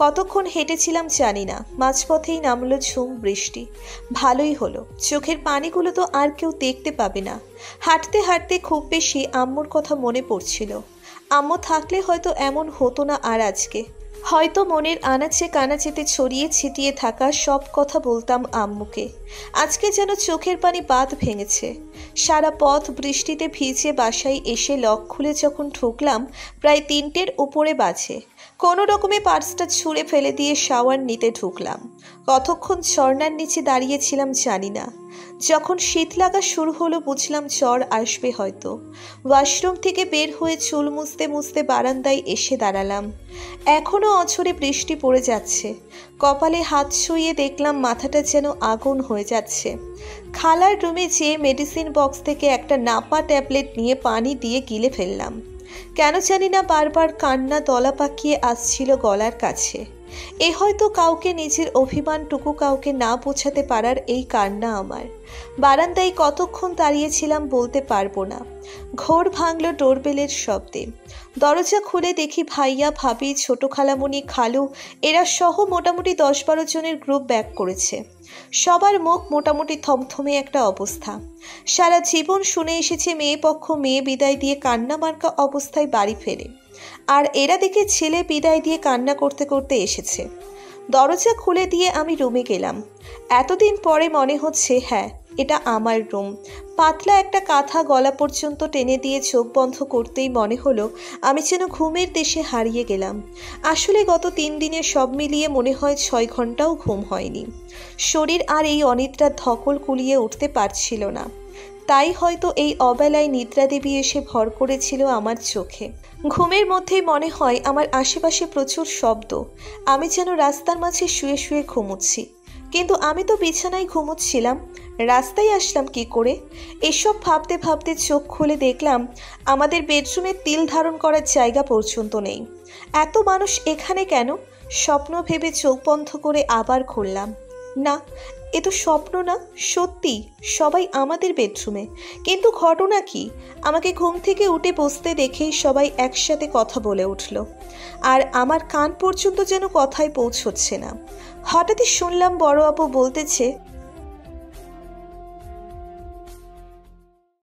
কতক্ষণ হেঁটেছিলাম জানি না। মাঝপথেই নামলো ঝুম বৃষ্টি। ভালোই হলো, চোখের পানিগুলো তো আর কেউ দেখতে পাবে না। হাঁটতে হাঁটতে খুব বেশি আম্মুর কথা মনে পড়ছিল। আম্মু থাকলে হয়তো এমন হতো না আর আজকে। হয়তো মনের আনাচে কানাচেতে ছড়িয়ে ছিটিয়ে থাকা সব কথা বলতাম আম্মুকে। আজকে যেন চোখের পানি বাঁধ ভেঙেছে। সারা পথ বৃষ্টিতে ভিজে বাসায় এসে লক খুলে যখন ঢুকলাম প্রায় 3টের উপরে বাজে। কোনো রকমে পার্সটা ছুঁড়ে ফেলে দিয়ে শাওয়ার নিতে ঢুকলাম। কতক্ষণ ঝর্ণার নিচে দাঁড়িয়েছিলাম জানি না। যখন শীত লাগা শুরু হলো বুঝলাম জ্বর আসবে হয়তো। ওয়াশরুম থেকে বের হয়ে চুল মুছতে মুছতে বারান্দায় এসে দাঁড়ালাম। এখনও অঝরে বৃষ্টি পড়ে যাচ্ছে। কপালে হাত ছুঁয়ে দেখলাম মাথাটা যেন আগুন হয়ে যাচ্ছে। খালার রুমে যেয়ে মেডিসিন বক্স থেকে একটা নাপা ট্যাবলেট নিয়ে পানি দিয়ে গিলে ফেললাম। কেন জানি না বারবার কান্না দলা পাকিয়ে আসছিল গলার কাছে। এ হয়তো কাউকে নিজের অভিমানটুকু কাউকে না বোঝাতে পারার এই কান্না আমার। বারান্দায় কতক্ষণ দাঁড়িয়েছিলাম বলতে পারবো না। ঘোর ভাঙল ডোরবেলের শব্দে। দরজা খুলে দেখি ভাইয়া, ভাবি, ছোট খালামণি, খালু এরা সহ মোটামুটি 10-12 জনের গ্রুপ ব্যাক করেছে। সবার মুখ মোটামুটি থমথমে একটা অবস্থা। সারা জীবন শুনে এসেছে মেয়ে পক্ষ মেয়ে বিদায় দিয়ে কান্না মার্কা অবস্থায় বাড়ি ফেরে, আর এরা দেখে ছেলে বিদায় দিয়ে কান্না করতে করতে এসেছে। দরজা খুলে দিয়ে আমি রুমে গেলাম। এতদিন পরে মনে হচ্ছে হ্যাঁ, এটা আমার রুম। পাতলা একটা কাঁথা গলা পর্যন্ত টেনে দিয়ে চোখ বন্ধ করতেই মনে হলো আমি যেন ঘুমের দেশে হারিয়ে গেলাম। আসলে গত 3 দিনে সব মিলিয়ে মনে হয় 6 ঘন্টাও ঘুম হয়নি। শরীর আর এই অনিদ্রার ধকল কুলিয়ে উঠতে পারছিল না। তাই হয়তো এই অবেলায় নিদ্রা দেবী এসে ভর করেছিল আমার চোখে। ঘুমের মধ্যেই মনে হয় আমার আশেপাশে প্রচুর শব্দ। আমি যেন রাস্তার মাঝে শুয়ে শুয়ে ঘুমোচ্ছি, কিন্তু আমি তো বিছানায় ঘুমোচ্ছিলাম, রাস্তায় আসলাম কি করে? এসব ভাবতে ভাবতে চোখ খুলে দেখলাম আমাদের বেডরুমে তিল ধারণ করার জায়গা পর্যন্ত নেই। এত মানুষ এখানে কেন? স্বপ্ন ভেবে চোখ বন্ধ করে আবার খুললাম। না, এ তো স্বপ্ন না, সত্যি সবাই আমাদের বেডরুমে। কিন্তু ঘটনা কি? আমাকে ঘুম থেকে উঠে বসতে দেখেই সবাই একসাথে কথা বলে উঠল, আর আমার কান পর্যন্ত যেন কথায় পৌঁছচ্ছে না। হঠাৎই শুনলাম বড় আপু বলতেছে,